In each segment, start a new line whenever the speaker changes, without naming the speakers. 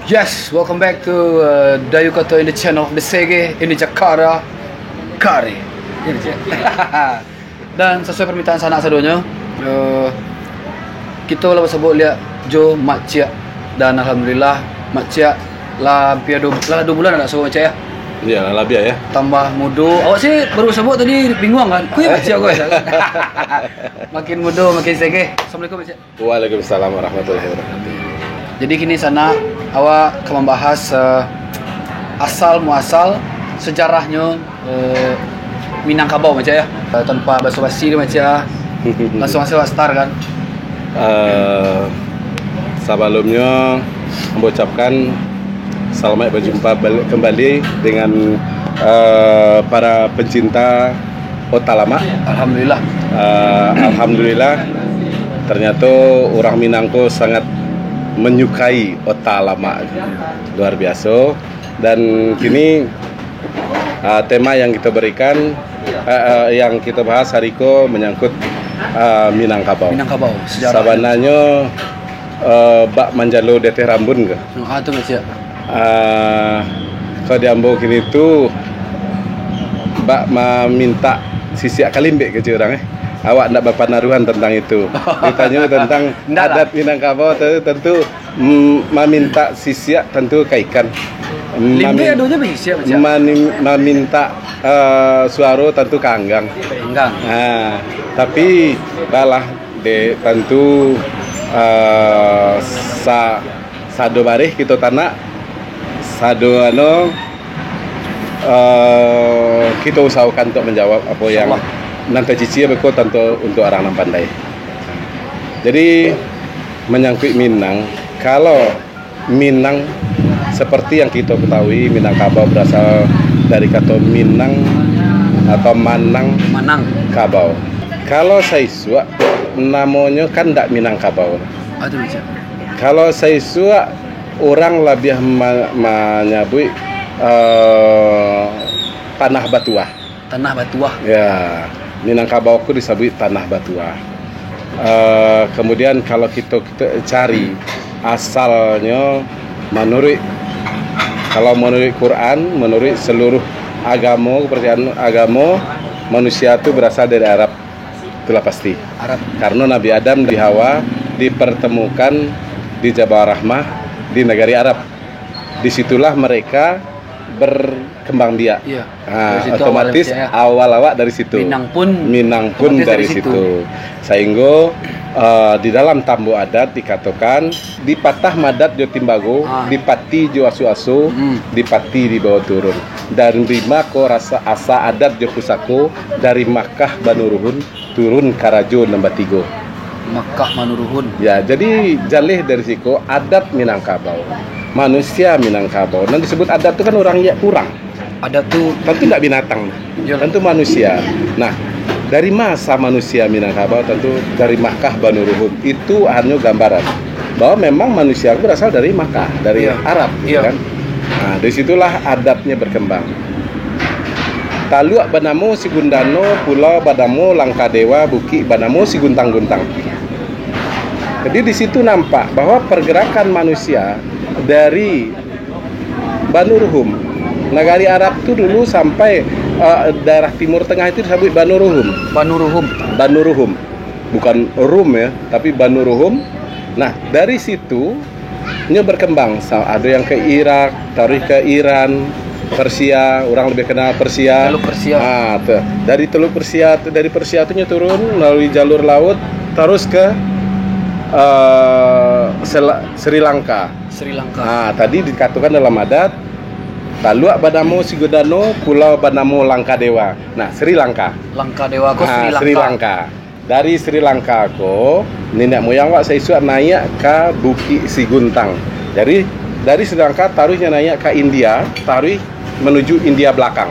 Yes, welcome back to Dayu Koto in the channel of the Sege in the Jakarta Kari. Dan sesuai permintaan sanak sadonya, kita lah sebut lihat Jo Mak Cia, dan alhamdulillah Mak Cia lah biar 2 bulan nak sebut Mak Cia ya.
Iya, lah biar ya.
Tambah muda. Awak sih baru sebut tadi bingung kan? Kuih Mak Cia kau. Makin muda makin Sege. Assalamualaikum Mak Cia.
Waalaikumsalam warahmatullahi wabarakatuh.
Jadi kini sana awak akan membahas asal muasal sejarahnya Minangkabau macam ya. Tanpa basa-basi dia macam langsung awak start kan.
Sebelumnya mengucapkan selamat berjumpa kembali dengan para pencinta Otak Lama.
Alhamdulillah.
Alhamdulillah ternyata orang Minangko sangat menyukai Otak Lama, luar biasa. Dan kini tema yang kita berikan, yang kita bahas hari ini menyangkut Minangkabau.
Minangkabau sejarah.
Sebenarnya bak manjalo deteh rambun ke?
Tu macam.
Kalau di Ambo kini tu bak meminta sisi kalimbek ke orang Awak nak berpanaruhan tentang itu. Ditanya tentang adat Minangkabau tentu meminta sisiak tentu kaikan.
Limbe adunya bersisiak macam.
Meminta suara tentu kanggang.
Kanggang.
Tapi balah de tentu sado barih kita tanah sado kita usahakan untuk menjawab apa yang nanti cici beko tentu untuk orang yang pandai. Jadi menyangkut Minang, kalau Minang seperti yang kita ketahui, Minangkabau berasal dari kata Minang atau Manang Kabau. Kalau Saisua namanya kan tidak Minangkabau.
Aduh macam.
Kalau Saisua orang lebih menyebut tanah batuah.
Tanah batuah.
Ya. Minangkabau ku disebut tanah batuah. Kemudian kalau kita cari asalnya menurut Quran, menurut seluruh agama, kepercayaan agama, manusia itu berasal dari Arab. Itulah pasti.
Arab.
Karena Nabi Adam dan Hawa dipertemukan di Jabal Rahmah di negari Arab. Disitulah mereka berkembang biak.
Iya.
Otomatis awal awak dari situ. Minang pun dari situ. Sehingga di dalam tambu adat dikatakan dipatah madat jo timbago, dipati jo asu-asu, dipati di bawah turun. Dan rima ko rasa asa adat jo pusako dari Makkah Banuruhun turun Karajo nambah 3.
Makkah Manuruhun.
Ya, jadi jalih dari situ adat Minangkabau. Manusia Minangkabau. Dan disebut adat itu kan orang ya kurang.
Adat tuh
tentu tidak binatang, tentu manusia. Nah, dari masa manusia Minangkabau tentu dari Makkah Banuruhun itu hanya gambaran bahwa memang manusia berasal dari Makkah, dari Arab, gitu kan. Nah, disitulah adatnya berkembang. Taluk Banamo Sigundano, Pulau Badamo Langkadewa, Buki Banamo Siguntang-guntang. Jadi di situ nampak bahwa pergerakan manusia dari Banuruhum, negari Arab itu dulu sampai daerah Timur Tengah itu disebut Banuruhum. Bukan Rum ya, tapi Banuruhum. Nah, dari situ berkembang. Ada yang ke Irak, taruh ke Iran, Persia, orang lebih kenal Persia.
Teluk Persia.
Dari Teluk Persia, dari Persia itu turun melalui jalur laut terus ke Sri Lanka. Tadi dikatakan dalam adat Taluk Badamo Sigudano, Pulau Banamo Langkadewa. Nah, Sri Lanka. Sri Lanka. Dari Sri Lanka nenek moyang wak saya naik ke Bukit Siguntang. Jadi dari Sri Lanka taruhnya naik ke India, taruh menuju India belakang.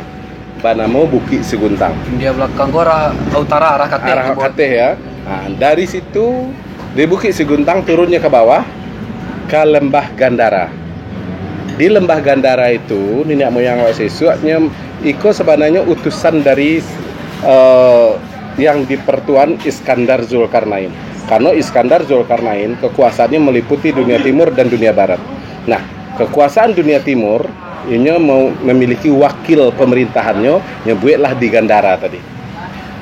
Banamo Bukit Siguntang.
India belakang arah utara, arah Kateh
ya. Nah, dari situ di Bukit Siguntang turunnya ke bawah ke Lembah Gandara. Di Lembah Gandara itu nenek moyang wak sesuatnya ikut sebenarnya utusan dari yang dipertuan Iskandar Zulkarnain. Karena Iskandar Zulkarnain kekuasaannya meliputi dunia timur dan dunia barat. Nah, kekuasaan dunia timur ini mau memiliki wakil pemerintahannya nyebuitlah di Gandara tadi.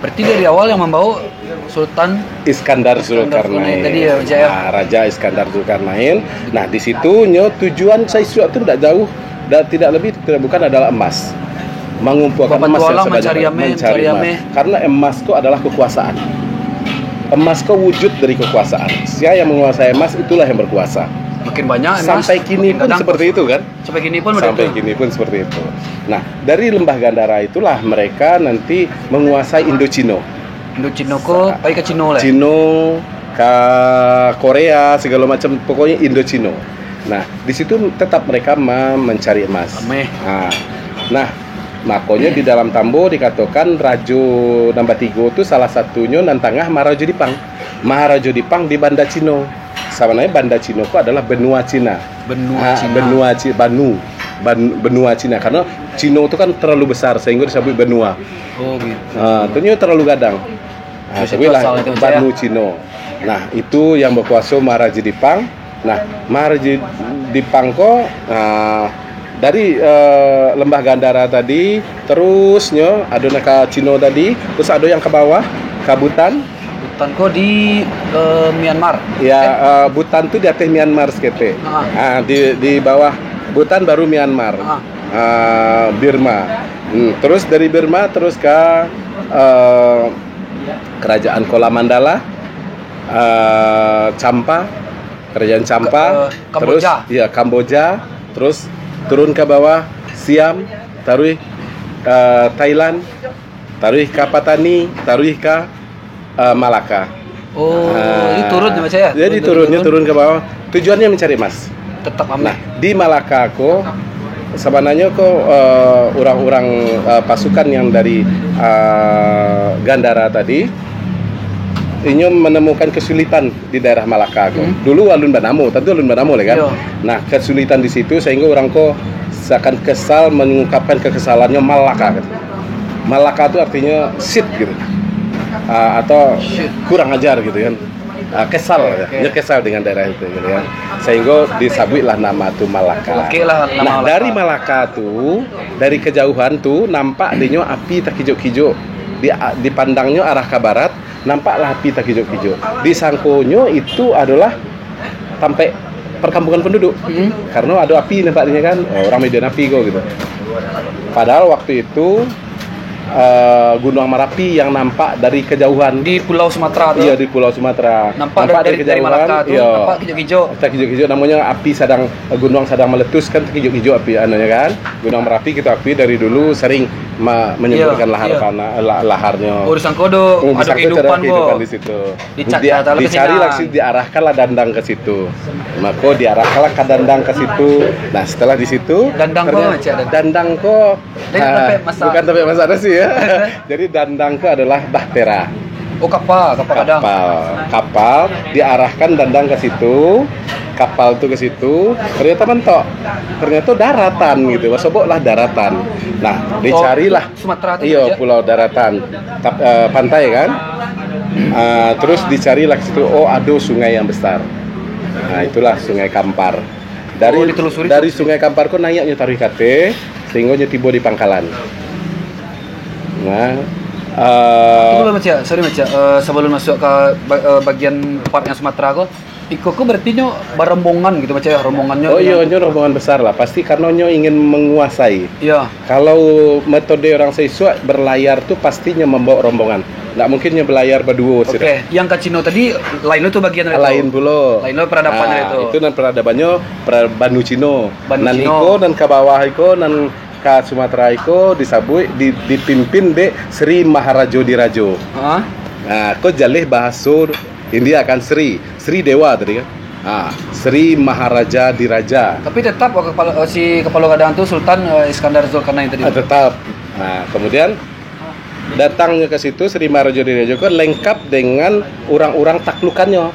Berarti dari awal yang membawa Sultan
Iskandar Zulkarnain
tadi ya,
nah, Raja Iskandar Zulkarnain. Nah di situ tujuan Saisuak itu tidak jauh dan tidak lebih tidak bukan adalah emas, mengumpulkan emas yang sebanyak mencari emas. Karena emas itu adalah kekuasaan. Emas itu wujud dari kekuasaan. Siapa yang menguasai emas itulah yang berkuasa.
Makin banyak
sampai kini pun seperti itu kan?
Sampai kini pun
seperti itu. Nah, dari Lembah Gandara itulah mereka nanti menguasai Indochino.
Indochino ko pai ke Cino lah.
Cino, ke Korea, segala macam, pokoknya Indochino. Nah, di situ tetap mereka mencari emas. Nah, makanya di dalam Tambo dikatakan Rajo Namba Tigo itu salah satunya nantangah Maharaja Dipang. Maharaja Dipang di Banda Cino. Sebenarnya Banda Cino itu adalah benua Cina. Benua Cina karena Cino itu kan terlalu besar sehingga disebut benua.
Oh gitu.
Tentunya terlalu gadang. Sebuah Banu Cino. Nah, itu yang berkuasa Maharaja Dipang. Nah, Maharaja Dipang kok dari Lembah Gandara tadi terusnya ada ke Cino tadi, terus ada yang ke bawah ke Butan.
Butan kok di Myanmar.
Ya, Butan tuh di atas Myanmar sekete. Di bawah Butan baru Myanmar. Burma. Terus dari Burma terus ke Kerajaan Kola Mandala, Champa, Kerajaan Champa, terus ya Kamboja, terus turun ke bawah Siam, taruh Thailand, taruh ke Patani, taruh ke Malaka.
Ini turun ya saya.
Jadi turun ke bawah. Tujuannya mencari emas.
Tetap aman.
Nah, di Malaka kok sebenarnya kok orang-orang pasukan yang dari Gandara tadi ini menemukan kesulitan di daerah Malaka kok. Dulu Alun Banamo, tentu Alun Banamo lah kan. Yo. Nah, kesulitan di situ sehingga orang kok seakan kesal mengungkapkan kekesalannya Malaka. Malaka itu artinya shit gitu. Atau kurang ajar gitu kan, kesal ya, kesal dengan daerah itu gitu kan, sehingga disabutlah nama tuh Malaka. Nah, dari Malaka tuh, dari kejauhan tuh nampak adanya api tak hijau-hijau, dipandangnya arah ke barat, nampaklah api tak hijau-hijau. Disangkonyo itu adalah sampai perkampungan penduduk, karena ada api nampaknya kan, orang Medan api kok gitu. Padahal waktu itu Gunung Merapi yang nampak dari kejauhan
di Pulau Sumatera tuh.
Iya, di Pulau Sumatera.
Nampak dari kejauhan. Dari Malaka tuh, iya. Nampak hijau-hijau. Hijau
namanya api sedang gunung sedang meletus kan hijau-hijau api anunya kan. Gunung Merapi kita api dari dulu sering menyemburkan laharnya.
Urusan kodo, ada kehidupan
di situ.
Dicari
langsung diarahkanlah dandang ke situ. Maka diarahkanlah ke dandang ke situ. Nah, setelah di situ dandang kok bukan sampai masa ada sih ya. Jadi dandang ke adalah bahtera.
Oh,
kapal diarahkan dandang ke situ. Kapal tuh ke situ, ternyata mentok, ternyata daratan gitu, maksudnya daratan. Nah, dicarilah
Sumatera itu
iya, pulau daratan, pantai kan. Terus dicarilah ke situ, oh ada sungai yang besar. Nah, itulah Sungai Kampar. Dari Sungai Kampar kok naiknya taruh kate, sehingga tiba di Pangkalan. Nah,
sebelum masuk ke bagian partnya Sumatera kok. Iko berarti nyo rombongan gitu macam rombongannya.
Oh iya, nyo rombongan besar lah. Pasti karena nyo ingin menguasai.
Iya.
Kalau metode orang Saisuak berlayar tuh pastinya membawa rombongan. Nggak mungkin nyo berlayar berdua.
Oke. Yang ke Cino tadi lain itu bagian itu.
Lain pula.
Lain peradabannya itu.
Itu dan peradabannya Banu Cino. Nan iko dan ke bawah iko dan ke Sumatera iko disabui dipimpin de Sri Maharaja Dirajo. Nah, kok jalih bahasa India kan Sri Dewa tadi kan. Sri Maharaja Diraja.
Tapi tetap kepala gadang itu Sultan Iskandar Zulkarnain tadi.
Tetap. Nah, kemudian datangnya ke situ Sri Maharaja Diraja kan lengkap dengan orang-orang taklukannya.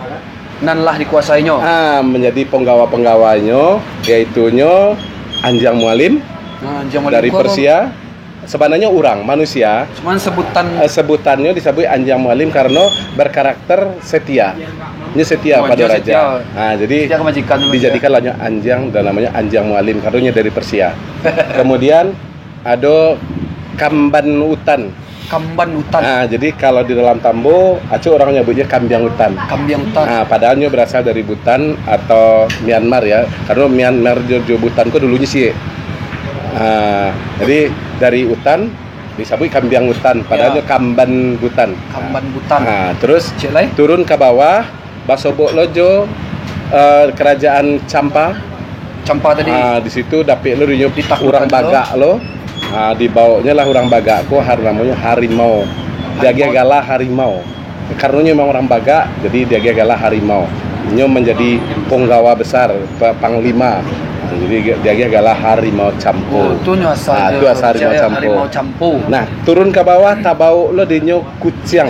Nanlah dikuasainya.
Menjadi penggawa-penggawanya, yaitunya Anjang Mualim dari Persia, sebenarnya orang manusia.
Cuman
sebutannya disebut Anjang Mualim karena berkarakter setia. Ini setia pada raja.
Setia.
Nah, jadi
setia kemajikan
dijadikan lahnya Anjang dan namanya Anjang Mualim karena dari Persia. Kemudian ada kamban hutan.
Kamban hutan.
Nah, jadi kalau di dalam Tambo, acu orang nyebutnya kambiang hutan.
Kambiang hutan.
Nah, padahalnya berasal dari Butan atau Myanmar ya. Karena Myanmar Jojo Butan kok dulunya sih. Jadi dari hutan disebut kambiang hutan, padahalnya kamban hutan.
Kamban hutan.
Nah, terus
Cilai?
turun ke bawah, Basobok Lojo, kerajaan Campa.
Campa tadi.
Di situ dapet lo di
Ditaklukkan
orang Bagak lo. Dibawanya lah orang Bagak ko namanya harimau. Dia galah harimau. Karena memang orang Bagak, jadi dia galah harimau. Ini menjadi penggawa besar, panglima. Jadi dia galah harimau campo.
Itu asal.
Itu asal harimau campo. Nah, turun ke bawah tabau lo dinyo kucing.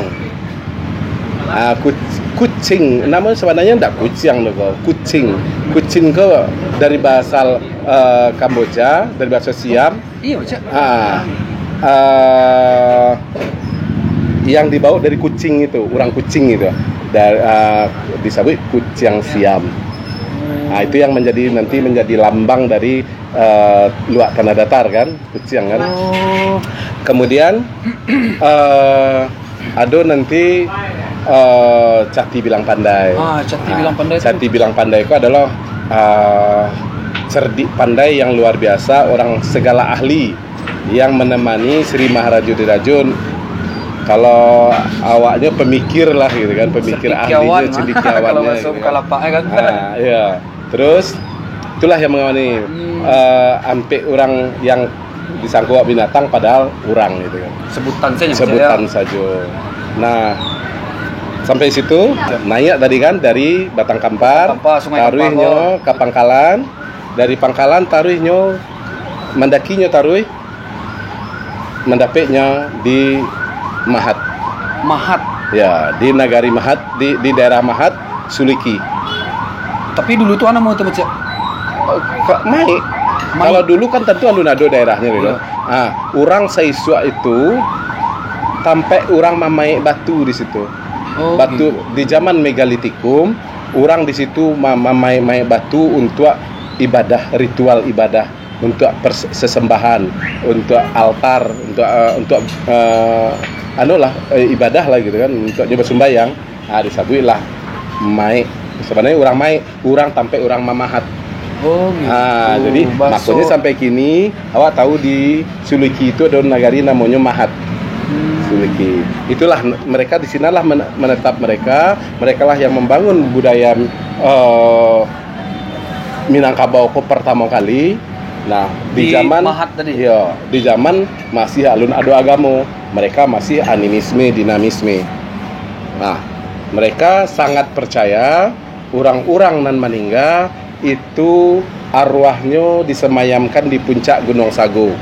Kucing, namanya sebenarnya enggak kucing loh, kucing. Kucing ke dari bahasa Kamboja, dari bahasa Siam.
Iya, Cak.
Yang dibawa dari kucing itu, orang kucing itu. Disebut kucing Siam. Nah, itu yang nanti menjadi lambang dari luak tanah datar kan, kucing kan. Kemudian ada nanti Cakti Bilang Pandai.
Cakti Bilang Pandai.
Cakti Bilang Pandai itu adalah cerdik pandai yang luar biasa, orang segala ahli yang menemani Sri Maharaja Dirajun. Kalau awaknya pemikir lah gitu kan, pemikir ahlinya, cendekiawannya.
Kalau masuk
gitu
ke lapaknya kan.
Iya. Terus itulah yang mengawani ampe orang yang disangkut binatang padahal orang gitu kan. Sebutan saja. Nah, sampai situ naik tadi kan dari Batang Kampar, taruhnya ke Pangkalan, dari Pangkalan taruhnya mendakinya taruh mendapatnya di Mahat. Ya, di Nagari Mahat, di daerah Mahat, Suliki.
Tapi dulu tuh anak mau tuh baca.
Mai. Kalau dulu kan tentu alun-alun daerahnya gitu. Orang Saiswa itu sampai orang mamai batu di situ. Batu gitu. Di zaman megalitikum, orang di situ mamai batu untuk ibadah, ritual ibadah, untuk sesembahan, untuk altar, untuk ibadah lah gitu kan, untuk nyoba sembahyang. Disebut lah mai. Sebenarnya orang sampai orang mamahat.
Gitu.
Jadi maksudnya sampai kini awak tahu di Suliki itu ada nagari namanya Mahat. Suliki. Itulah mereka di sinalah menetap mereka lah yang membangun budaya Minangkabau pertama kali. Nah, di zaman
Mahat tadi.
Iya, di zaman masih alun-adu agama, mereka masih animisme, dinamisme. Nah, mereka sangat percaya orang-orang nan meninggal itu arwahnya disemayamkan di puncak Gunung Sago.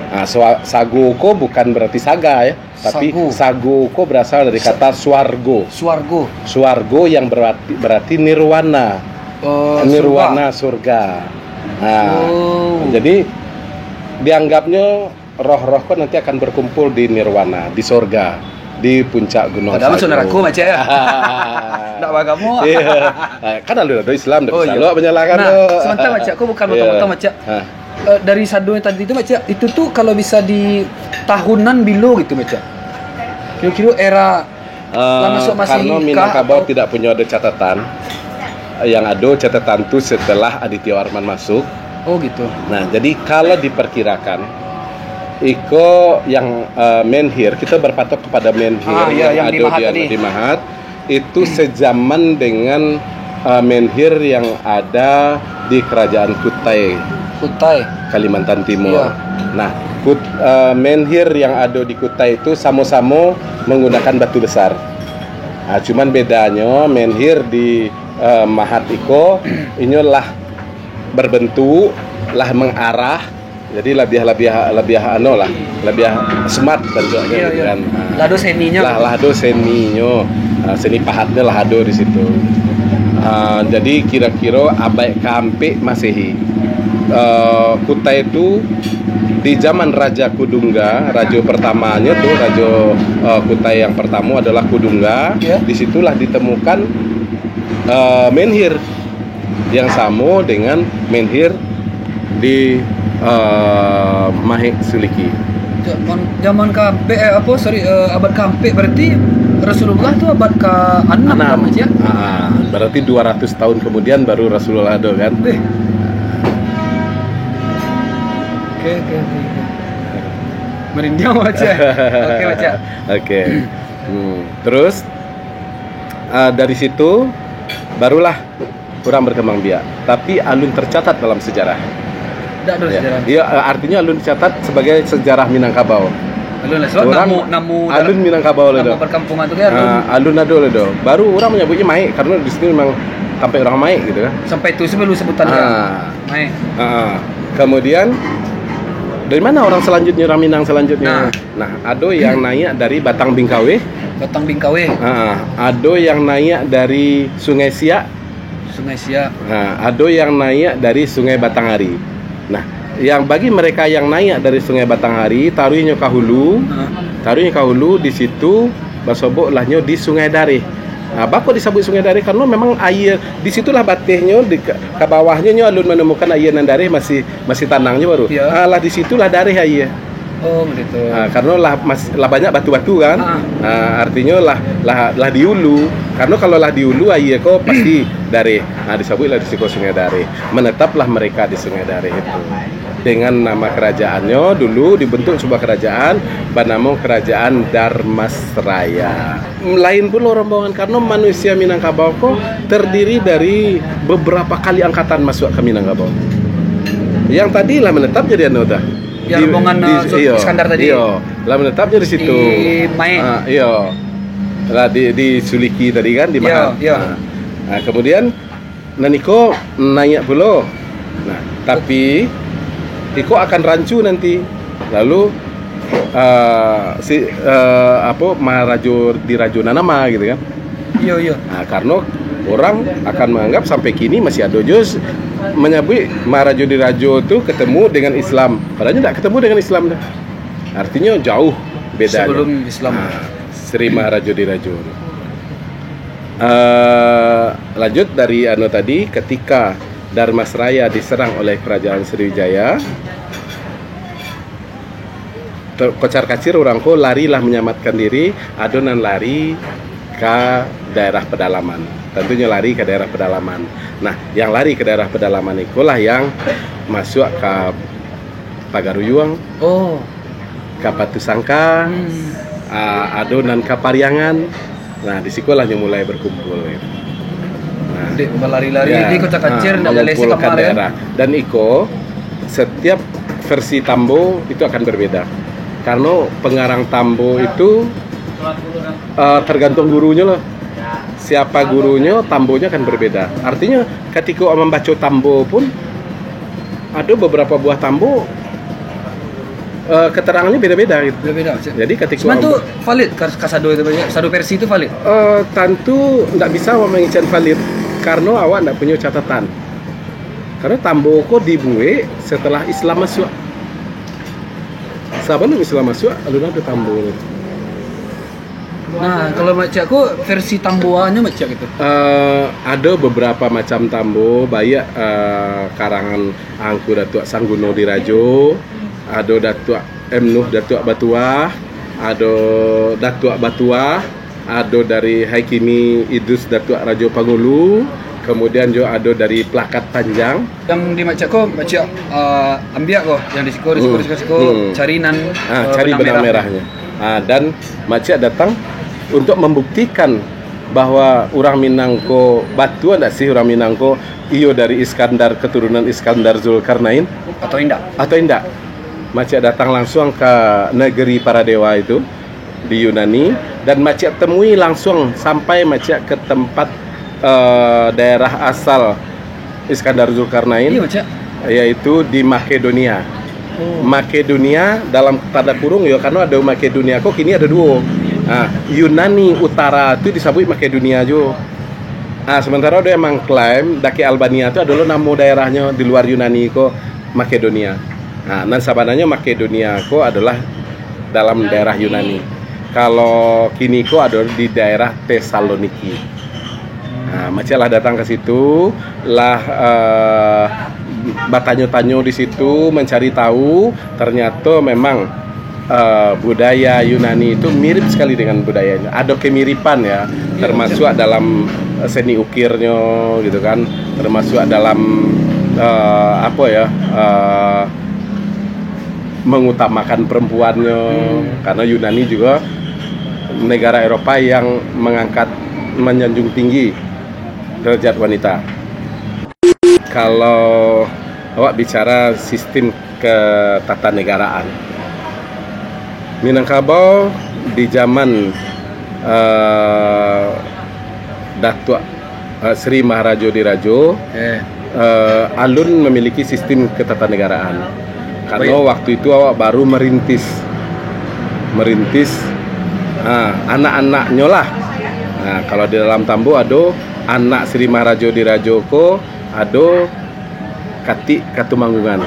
Nah, Sago ko bukan berarti saga ya, tapi Sago ko berasal dari kata swargo. Swargo yang berarti nirwana. Nirwana surga. Jadi dianggapnya roh-roh ko nanti akan berkumpul di nirwana, di surga, di puncak Gunung Sago.
Padahal saudaraku macam ya. Enggak bagamu.
Iya. Kan ada Islam dan selalu menyalahkan.
Sementara macam aku bukan betul-betul macam. Dari sadu yang tadi itu macam itu tuh kalau bisa di tahunan bilo gitu macam. Kira-kira era masuk masih
karena Minangkabau tidak punya ada catatan. Yang ada catatan itu setelah Aditya Warman masuk.
Gitu.
Nah, jadi kalau diperkirakan Iko yang menhir, kita berpatok kepada menhir yang ada di Mahat itu sejaman dengan menhir yang ada di kerajaan Kutai, Kalimantan Timur. Nah, menhir yang ada di Kutai itu sama-sama menggunakan batu besar. Cuman bedanya menhir di Mahat Iko inilah berbentuk lah mengarah. Jadi lebih smart tentunya kan.
Lado seninya.
Lado seninya. Seni pahatnya lah ada di situ. Jadi kira-kira abad ke-4 Masehi. Kutai itu di zaman Raja Kudungga, raja pertamanya tuh raja Kutai yang pertama adalah Kudungga. Disitulah ditemukan menhir yang sama dengan menhir di Mahek Suliki.
Zaman abad ke-4 berarti Rasulullah itu abad ke-6 kan Mas ya?
Berarti 200 tahun kemudian baru Rasulullah ada kan?
Oke. Merinding baca. Oke baca.
Oke. Terus dari situ barulah kurang berkembang biak. Tapi alun tercatat dalam sejarah.
Tidak ada sejarah.
Iya, artinya alun tercatat sebagai sejarah Minangkabau.
Alun lah, sebab namu
alun Minangkabau
ledo. Nama perkampungan itu kan
alun ado ledo. Baru orang menyebutnya Maik karena di sini memang sampai orang Maik gitu kan.
Sampai itu sebelum sebutan Maik.
Kemudian dari mana orang selanjutnya, orang Minang selanjutnya? Nah, ada yang naik dari Batang Bingkawe. Ada yang naik dari Sungai Siak. Ada yang naik dari Sungai Batanghari. Nah, yang bagi mereka yang naik dari Sungai Batanghari, taruhnya kahulu di situ basobok-lahnya di Sungai Dareh. Bako disebut Sungai Dareh karena memang air di situlah batihnya di ke bawahnya alun menemukan air nan Dareh masih tanangnya baru. Lah di situlah Dareh air.
Oh gitu.
Karena lah banyak batu-batu kan. Artinya lah di hulu. Karena kalau lah di hulu air kok pasti Dareh. Disebutlah di situ Sungai Dareh. Menetaplah mereka di Sungai Dareh itu. Dengan nama kerajaannya dulu dibentuk sebuah kerajaan bernama Kerajaan Darmasraya. Lain pula rombongan karena manusia Minangkabau kok terdiri dari beberapa kali angkatan masuk ke Minangkabau. Yang tadi lah menetap jadi anggota.
Yang rombongan Iskandar tadi.
Iya, lah menetapnya di situ.
Di Maik.
Iya. Lah di Suliki tadi kan di Mahat. Kemudian Naniko nanya pula. Nah, tapi Iko akan rancu nanti. Lalu Maharajo di Rajona nama gitu kan.
Iya.
Karena orang akan menganggap sampai kini masih ada jus menyebut Maharajo di Rajo itu ketemu dengan Islam. Padahal tidak ketemu dengan Islam dah. Artinya jauh bedanya.
Sebelum Islam.
Sri Maharajo di Rajo. Lanjut dari tadi ketika Darmasraya diserang oleh kerajaan Sriwijaya, kocar-kacir orangku larilah menyelamatkan diri, adonan lari ke daerah pedalaman. Tentunya lari ke daerah pedalaman. Nah, yang lari ke daerah pedalaman itulah yang masuk ke Pagaruyuang, ke Batu Sangka, adonan ke Pariangan. Nah, di sekolahnya mulai berkumpul.
Berlari-lari di kocar-kacir
mengumpulkan daerah. Dan Iko setiap versi Tambo itu akan berbeda. Karena pengarang Tambo itu tergantung gurunya loh. Siapa gurunya, Tambonya akan berbeda. Artinya ketika membaca Tambo pun ada beberapa buah Tambo keterangannya beda-beda gitu. Jadi ketika
itu valid kasado itu satu versi itu valid.
Tentu tidak bisa mengincin valid karena awak tidak punya catatan. Karena Tambo kok dibuat setelah Islam masuk. Sebelum Islam masuk, alun ada Tambo.
Nah, kalau macam aku versi Tamboannya macam gitu.
Ada beberapa macam Tambo, banyak karangan Angku Datuk Sangguno di Rajo, ada Datuk Nuh Datuk Batuah, ada Datuk Batuah, ada dari Haikimi Idrus Datuk Rajo Pangulu, kemudian juga ada dari Plakat Panjang.
Yang di Macako ambiak kok, yang di Siko cari
benang merahnya. Dan Macak datang untuk membuktikan bahwa orang Minangko batu ada sih orang Minangko iyo dari Iskandar, keturunan Iskandar Zulkarnain
atau indak.
Macak datang langsung ke negeri para dewa itu di Yunani dan Macak temui langsung sampai Macak ke tempat daerah asal Iskandar Zulkarnain, yaitu di Makedonia. Makedonia dalam tanda kurung ya, karena ada Makedonia kok kini ada dua. Yunani Utara itu disebut Makedonia juga. Nah, sementara dia emang klaim daki Albania itu adalah nama daerahnya di luar Yunani ko Makedonia. Nah, nan sabananya Makedonia ko adalah dalam daerah Yunani. Kalau kini ko adalah di daerah Tesaloniki. Nah, macalah datang ke situ lah bertanya-tanya di situ mencari tahu, ternyata memang budaya Yunani itu mirip sekali dengan budayanya. Ada kemiripan ya, termasuk dalam seni ukirnya gitu kan, termasuk dalam mengutamakan perempuannya, karena Yunani juga negara Eropa yang menyanjung tinggi derajat wanita. Kalau awak bicara sistem ketatanegaraan, Minangkabau di zaman Datuk Sri Maharaja Diraja alun memiliki sistem ketatanegaraan. Karena waktu itu awak baru merintis anak-anaknya lah. Nah, kalau di dalam Tambo ada anak Sri Maharaja Diraja ko ada Kati Katumanggungan.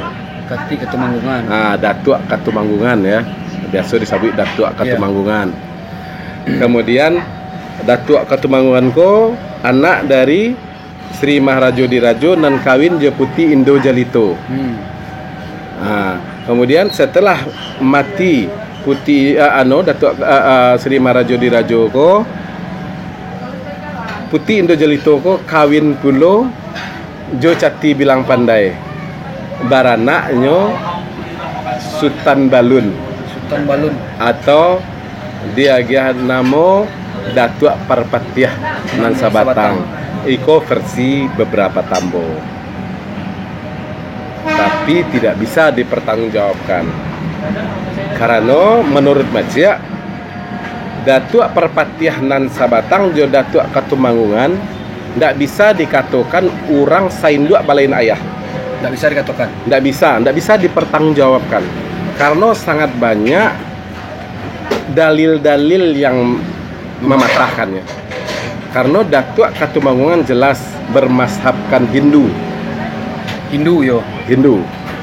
Nah, Datuk Katumanggungan ya. Biasa disebut Datuk Katumanggungan. Kemudian Datuk Katumanggungan ko anak dari Sri Maharaja Diraja nan kawin je Putih Indo Jalito. Nah, kemudian setelah mati Putih Datuk Sri Maharaja Diraja ko Putih Indo Jalito ko kawin pulo Jo Cati Bilang Pandai. Baranaknyo Sultan Balun atau dia namo Datuk Parpatiah nan Sabatang. Iko versi beberapa Tambo. Tapi tidak bisa dipertanggungjawabkan. Karena menurut Macia Datuk Parpatiah nan Sabatang jo Datuk Katumanggungan tidak bisa dikatakan orang saindua balain ayah. Tidak bisa dipertanggungjawabkan. Karena sangat banyak dalil-dalil yang mematahkannya. Karena Datuk Katumanggungan jelas bermazhabkan Hindu.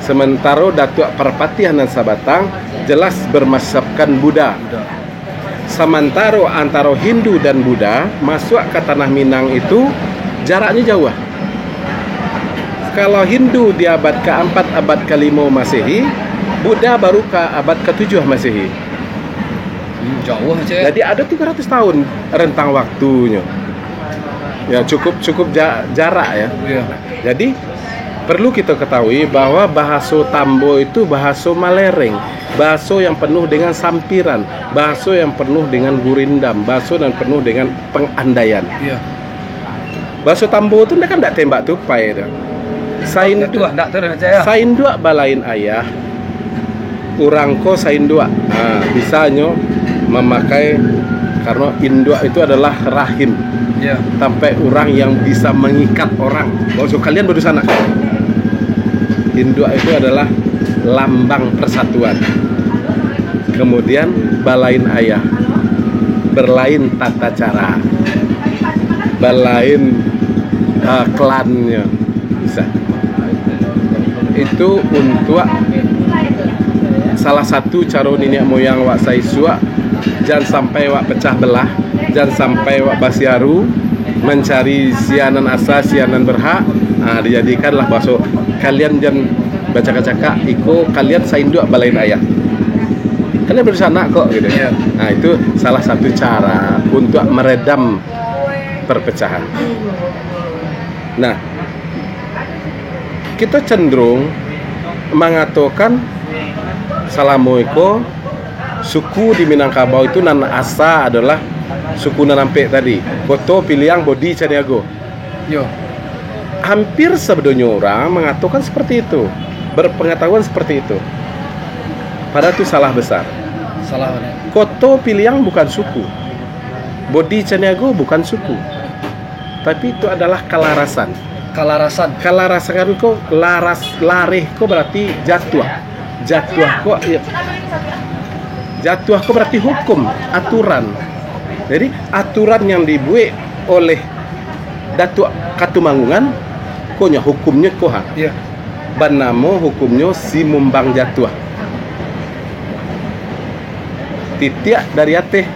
Sementara Datuk Parpatiah nan Sabatang jelas bermazhabkan Buddha. Sementara antara Hindu dan Buddha masuk ke tanah Minang itu jaraknya jauh. Kalau Hindu di abad ke-4, abad ke-5 Masehi, Buddha baru ke abad ke-7 Masehi.
Jauh aja.
Jadi ada 300 tahun rentang waktunya. Ya cukup jarak ya.
Iya.
Jadi perlu kita ketahui bahwa bahasa Tambo itu bahasa Malereng, bahasa yang penuh dengan sampiran, bahasa yang penuh dengan gurindam, bahasa yang penuh dengan pengandaian.
Iya.
Bahasa Tambo itu kan tidak tembak tupai itu. Saindua balain ayah, urangko saindua. Nah, bisanya memakai karena indua itu adalah rahim.
Ya.
Sampai orang yang bisa mengikat orang. Maksud kalian baru sana. Indua itu adalah lambang persatuan. Kemudian balain ayah, berlain tata cara, balain klannya bisa. Itu untuk salah satu cara nenek moyang wak saisua, jangan sampai wak pecah belah, jangan sampai wak basiaru mencari sianan asa, sianan berhak. Nah, dijadikanlah bahasa kalian jangan baca-cakak iko kalian sainduk balain ayah. Kalian bersana kok gitu ya. Nah, itu salah satu cara untuk meredam perpecahan. Nah, kita cenderung mengatakan Salamoiko suku di Minangkabau itu nan asa adalah suku Nanampe tadi. Koto Piliang Bodi Caniago.
Yo.
Hampir sebetulnya orang mengatakan seperti itu, berpengetahuan seperti itu. Padahal itu salah besar.
Salah benar.
Koto Piliang bukan suku. Bodi Caniago bukan suku. Tapi itu adalah kalarasan. Kalarasan kok lareh kok berarti jatuh kok berarti hukum, aturan. Jadi aturan yang dibuat oleh Datuk Katumangungan konya hukumnya koha.
Iya.
Banamo hukumnya si mumbang jatuh. Titiak dari ateh.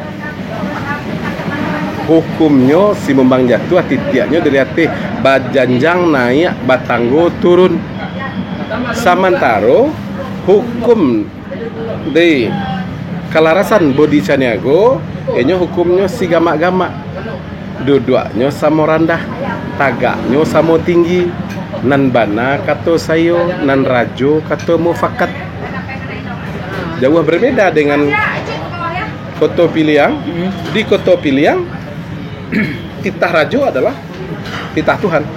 Hukumnya si mumbang jatuh, titiaknya dari ateh. Bajanjang naik, batanggo turun. Samantaro hukum di Kalarasan Bodi Caniago, ini hukumnya si gamak-gamak. Duduknya sama rendah, tagaknya sama tinggi. Nan bana kato sayo, nan rajo kato mufakat. Jauh berbeda dengan Koto Piliang. Di Koto Piliang, titah rajo adalah titah Tuhan,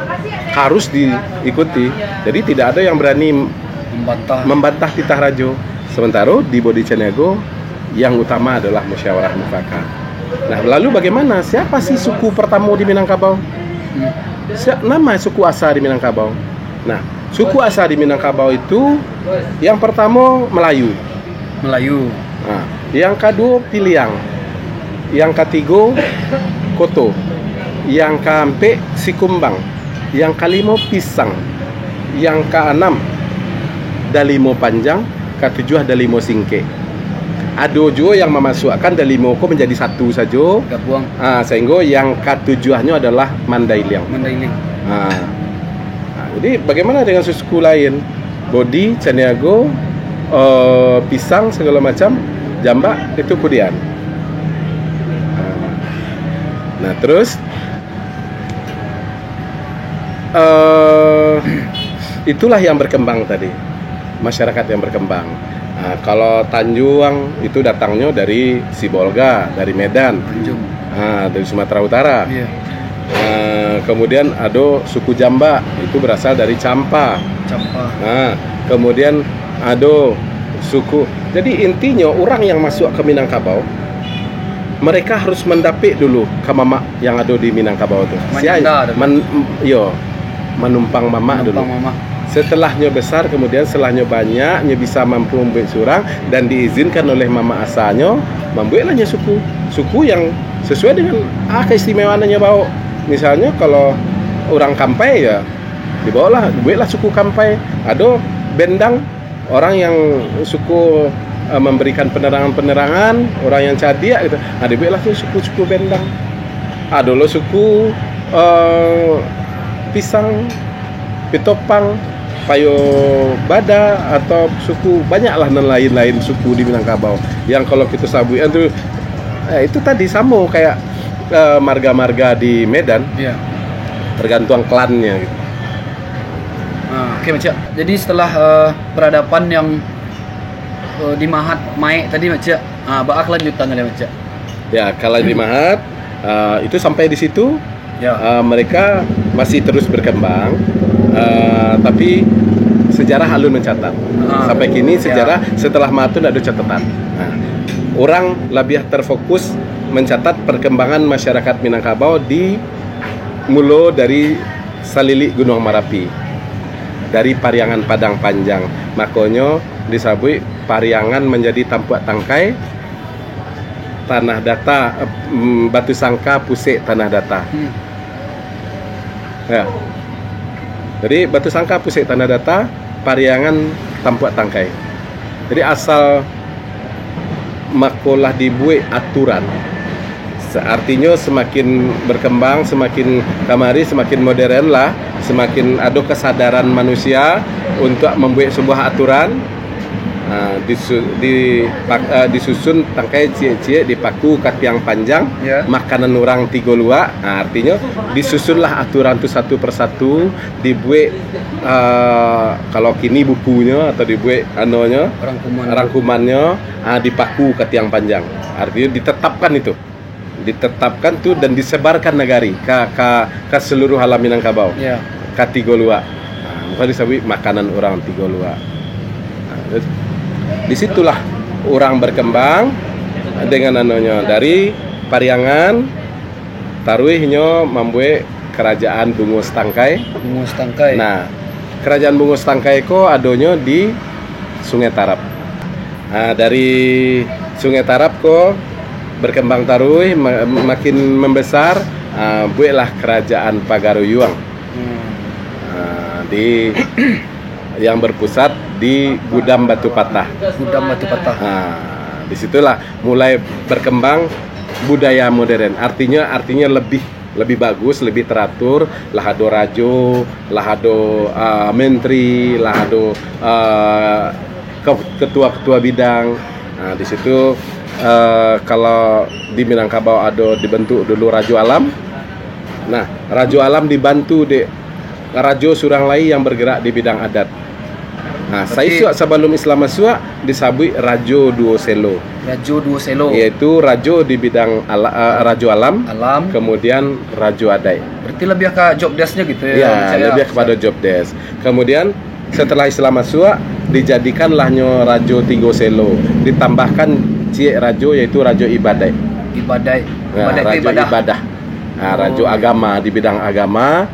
harus diikuti. Jadi tidak ada yang berani membantah titah rajo. Sementara di Bodi Caniago yang utama adalah musyawarah mufakat. Nah, lalu bagaimana? Siapa sih suku pertama di Minangkabau? Nama suku Asa di Minangkabau. Nah, suku Asa di Minangkabau itu yang pertama Melayu. Nah, yang kedua Piliang. Yang ketiga Koto. Yang keempat Sikumbang. Yang kelima Pisang. Yang keenam Dalimo Panjang. Ketujuh Dalimo Singke. Ada juga yang memasukkan Dalimo ko menjadi satu saja.
Gabung.
Sehingga yang ketujuhnya adalah Mandailing. Jadi bagaimana dengan suku lain? Bodi, Caniago, Pisang segala macam, Jambak itu Kudian. Nah terus itulah yang berkembang tadi, masyarakat yang berkembang. Nah, kalau Tanjung itu datangnya dari Sibolga, dari Medan, dari Sumatera Utara.
Yeah.
Kemudian ada suku Jamba, itu berasal dari Campa. Nah, kemudian ada suku. Jadi intinya orang yang masuk ke Minangkabau, mereka harus mendapik dulu ke mamak yang ada di Minangkabau itu. Menumpang mamak dulu. Setelahnya besar, kemudian setelahnya banyak, bisa mampu membuat surang dan diizinkan oleh mama asalnya, membuatlah suku yang sesuai dengan keistimewaannya bau. Misalnya kalau orang Kampai ya dibawalah suku Kampai. Ada Bendang, orang yang suku memberikan penerangan, orang yang Cadiak gitu. Nah, dibuatlah suku Bendang. Ada lo suku Pisang, Pitopang, Payo Bada, atau suku banyaklah dan lain-lain suku di Minangkabau yang kalau kita sabuin tuh itu tadi sama kayak marga-marga di Medan. Iya. Tergantung klannya gitu.
Oke, Macia. Jadi setelah peradaban yang di Mahat Mae tadi, Macia, baak lanjutan ada, Macia.
Ya, kalau di Mahat itu sampai di situ. Ya. Mereka masih terus berkembang, tapi sejarah alun mencatat. Sampai kini sejarah setelah Matun ada catatan. Nah, orang lebih terfokus mencatat perkembangan masyarakat Minangkabau mulai dari Salilik Gunung Marapi, dari Pariangan Padang Panjang. Makanya disebut Pariangan menjadi Tampuak Tangkai, Tanah Data, Batu Sangka Pusik Tanah Data. Ya. Jadi Batu Sangka Pusik Tanah Data, Pariangan Tampuak Tangkai. Jadi asal makolah dibuat aturan. Artinya semakin berkembang, semakin kamari, semakin modern lah, semakin ada kesadaran manusia untuk membuat sebuah aturan. Disusun tangkai cie-cie, dipaku katiang panjang, makanan orang 3 luak. Artinya disusunlah aturan itu satu persatu, dibuat kalau kini bukunya atau dibuat rangkumannya, dipaku katiang panjang. Artinya ditetapkan tuh dan disebarkan negari ke seluruh alam Minangkabau. Ke 3 luak. Bukan disebut makanan orang 3 luak. Disitulah orang berkembang dengan dari Pariangan, taruhnya membuat kerajaan Bungus Tangkai. Nah, kerajaan Bungus Tangkai ko adanya di Sungai Tarap. Dari Sungai Tarap ko berkembang taruh makin membesar, buatlah kerajaan Pagaruyuang di yang berpusat di Gudam Batu Patah.
Gudam Batu Patah.
Disitulah mulai berkembang budaya modern. Artinya lebih bagus, lebih teratur. Lahado rajo, lahado menteri, lahado ketua-ketua bidang. Di situ kalau di Minangkabau ada dibentuk dulu Rajo Alam. Nah, Rajo Alam dibantu di Rajo Suranglai yang bergerak di bidang adat. Nah, saya sebelum Islam masuk disabui Rajo Duo Selo.
Rajo Duo Selo.
Yaitu Rajo di bidang Rajo Alam, kemudian Rajo Adai.
Berarti lebih ke job desk-nya gitu ya?
Ya, lebih kepada job desk. Kemudian setelah Islam masuk dijadikanlahnya Rajo Tigo Selo. Ditambahkan Cie Rajo yaitu Rajo Ibadai.
Ibadai.
Nah, Rajo Ibadah. Nah, Rajo agama di bidang agama.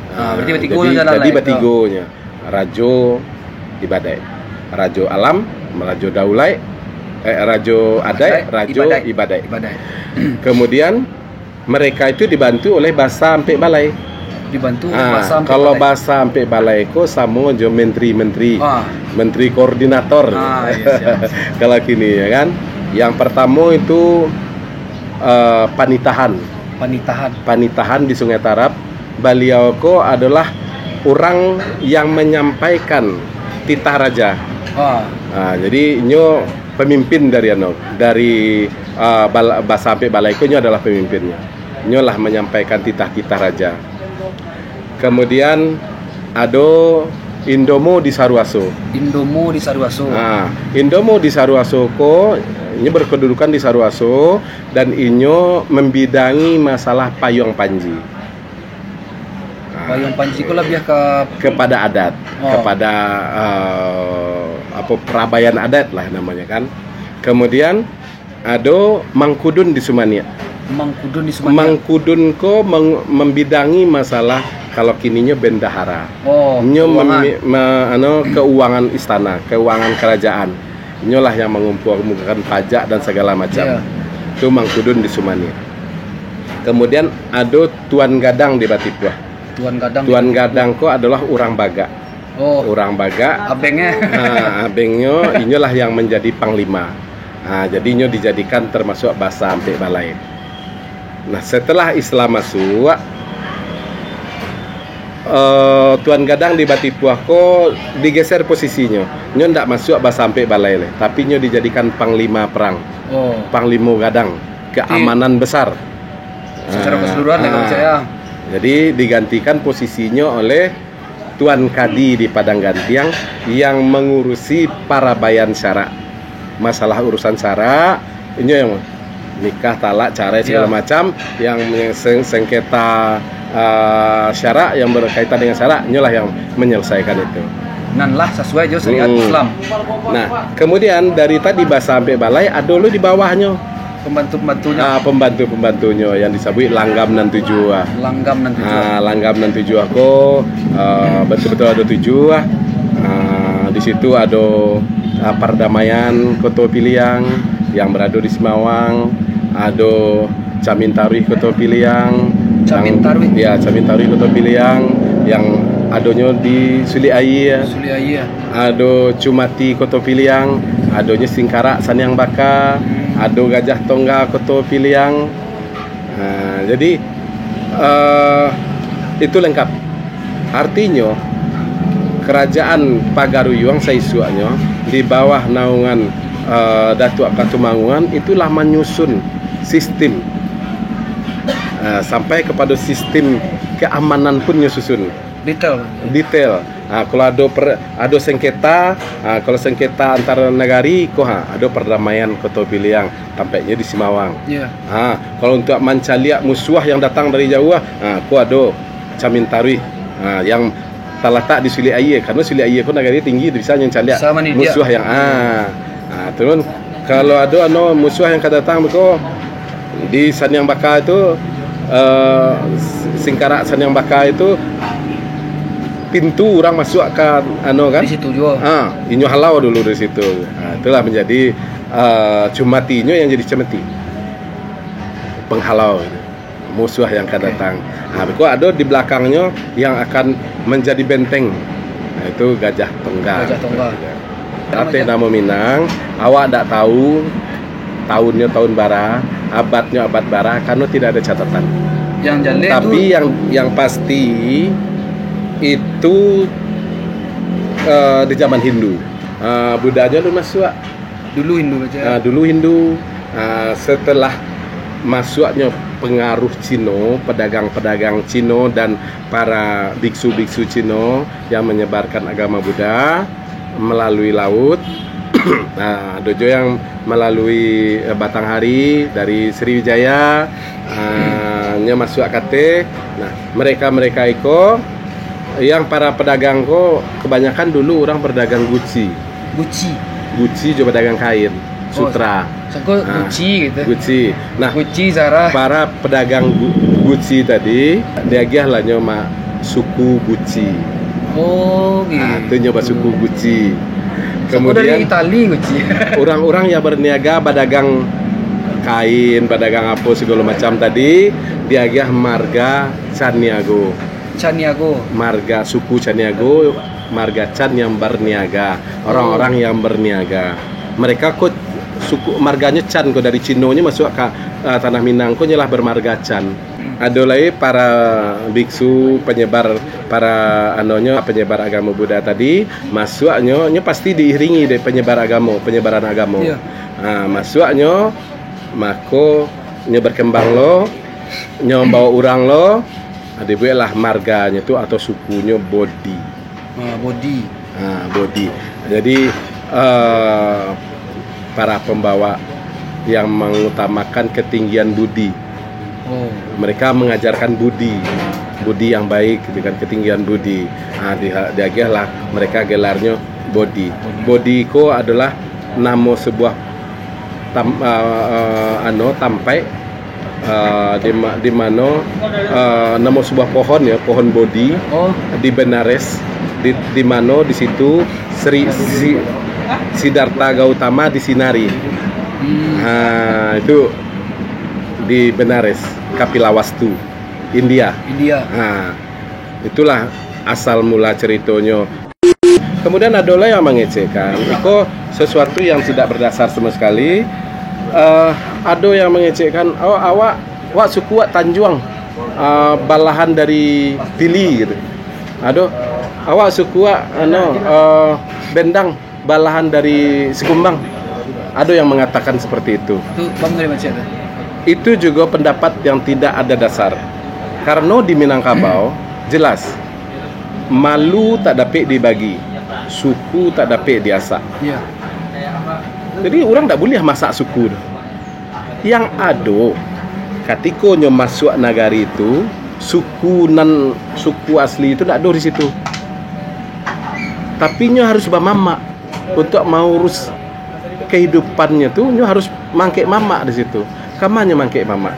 Berarti
jadi batigonya Rajo Ibadai, Rajo Alam, Rajo Daulai, Rajo Adai, Rajo Ibadai. Kemudian mereka itu dibantu oleh Basa Ampek Balai.
Dibantu
Basa Ampek kalau Balai. Basa Ampek Balai ko sama jo menteri-menteri, menteri koordinator. Yes. Kalau kini ya kan, yang pertama itu Panitahan di Sungai Tarap. Beliau ko adalah orang yang menyampaikan titah raja. Jadi nyo pemimpin dari Basa Ampek Balai ko nyo adalah pemimpinnya. Nyo lah menyampaikan titah-titah raja. Kemudian ada Indomo di Saruaso. Indomo di Saruaso ko ini berkedudukan di Saruaso dan inyo membidangi masalah payung panji.
Payung panji itu lebih
kepada adat, kepada perabayan adat lah namanya kan. Kemudian ada Mangkudun di Sumania. Mangkudun ko membidangi masalah kalau kininya bendahara. Keuangan istana, keuangan kerajaan. Inyolah yang mengumpulkan pajak dan segala macam. Itu Mangkudun di Sumania. Kemudian ada Tuan Gadang di Batipuah. Tuan Gadang ko adalah orang Baga. Orang Baga. Abengnya inyolah yang menjadi panglima. Jadi inyo dijadikan termasuk Basa Ampek Balai. Nah, setelah Islam masuk, Tuan Gadang di Batipuah ko digeser posisinya. Nyo ndak masuk Basa Ampek Balai le, tapi nyo dijadikan panglima perang. Panglima Gadang, keamanan besar.
Secara keseluruhan saya.
Jadi digantikan posisinya oleh Tuan Kadi di Padang Gantiang yang mengurusi para bayan syara. Masalah urusan syara, ini yang nikah, talak, cerai segala macam yang sengketa syara yang berkaitan dengan syara, inilah yang menyelesaikan itu.
Nanlah sesuai jo syariat Islam.
Nah, kemudian dari tadi Basa Ampek Balai ada dulu di bawahnya pembantu-pembantunya yang disebut Langgam nan tujuh. Langgam nan tujuh aku betul-betul ada tujuh. Di situ ada Perdamaian Koto Piliang yang berada di Semawang, ada Camintarui Koto Piliang, Camintarui Koto Piliang yang adanya di Suli Ayi. Ada Cumati Koto Piliang, adanya Singkarak Sanyang Baka, ada Gajah Tongga Koto Piliang. Jadi itu lengkap. Artinya kerajaan Pagaruyuang saisuaknya di bawah naungan Datuk Katumanguan itulah menyusun sistem sampai kepada sistem keamanan pun nyusun detail. Kalau ada sengketa, kalau sengketa antar negari, ada Perdamaian Koto Piliang, tampaknya di Simawang. Kalau untuk mencaliak musuh yang datang dari jauh, ada Camintarui yang terletak di Suli Ayi, karena Suli Ayi itu negari tinggi, bisa mencaliak musuh yang terus kalau ada musuh yang akan datang di Sanyang Baka itu, Singkarak Sanyang Baka itu pintu orang masuk ke kan
di situ juga.
Inyo halau dulu di situ. Itulah menjadi Cumatinya yang jadi cemeti penghalau gitu. musuh yang akan datang. Nah, kok ada di belakangnya yang akan menjadi benteng. Nah, itu Gajah Tunggal.
Gajah Tunggal.
Atas nama Minang, awak tak tahu tahunnya tahun bara, abadnya abad bara, karena tidak ada catatan.
Yang jale
Tapi yang pasti itu di zaman Hindu. Budanya lu masuk.
dulu Hindu aja.
Dulu Hindu. Setelah masuknya pengaruh Cina, pedagang-pedagang Cina dan para biksu-biksu Cina yang menyebarkan agama Buddha melalui laut. Nah, dojo yang melalui Batanghari dari Sriwijaya nya masuk AKT. Nah, mereka iko yang para pedagang ko kebanyakan dulu orang berdagang Gucci juga pedagang kain sutra.
Sangko Gucci gitu.
Gucci. Nah,
Gucci, Zara.
para pedagang Gucci tadi dia lah nyoba suku Gucci.
Oh, gitu.
Nah, itu nyoba suku Gucci.
Kemudian dari
Kemudian
Itali Gucci.
orang-orang yang berniaga pedagang kain, pedagang apa segala macam tadi, dia marga Caniago. Marga suku Caniago, marga Can yang berniaga. Orang-orang yang berniaga. Mereka kok suku marganya Can kok dari Cinonya masuk ke tanah Minang kok nyelah bermarga Can. Ada lagi para biksu penyebar penyebar agama Buddha tadi masuknya pasti diiringi dari penyebaran agama.
Iya.
Masuknya mako berkembang lo bawa orang lo lah marganya itu atau sukunya Bodhi. Bodhi. Jadi para pembawa yang mengutamakan ketinggian budi. Mereka mengajarkan budi yang baik dengan ketinggian budi. Lah mereka gelarnya Bodhi. Bodhi ko adalah nama sebuah tampai di mana nama sebuah pohon ya, pohon Bodhi di Benares, di mana di situ Siddhartha Gautama disinari. Itu di Benares, Kapilawastu, India. Itulah asal mula ceritanya. Kemudian ada yang mengecekan, itu sesuatu yang tidak berdasar sama sekali. Ada yang mengecekkan, awak suku Tanjuang, balahan dari Dili gitu. Awak suku Bendang, balahan dari Sikumbang. Ada yang mengatakan seperti itu.
Itu bang dari macam itu.
Itu juga pendapat yang tidak ada dasar. Karena di Minangkabau jelas malu tak dapat dibagi, suku tak dapat diasak.
Iya.
Jadi orang tak boleh masak suku. Yang ada ketika nyo masuk negari itu, suku asli itu tak ada di situ. Tapi nyo harus bermama untuk mau urus kehidupannya tuh, nyo harus mangkek mama di situ. Kamanya mangkek mama?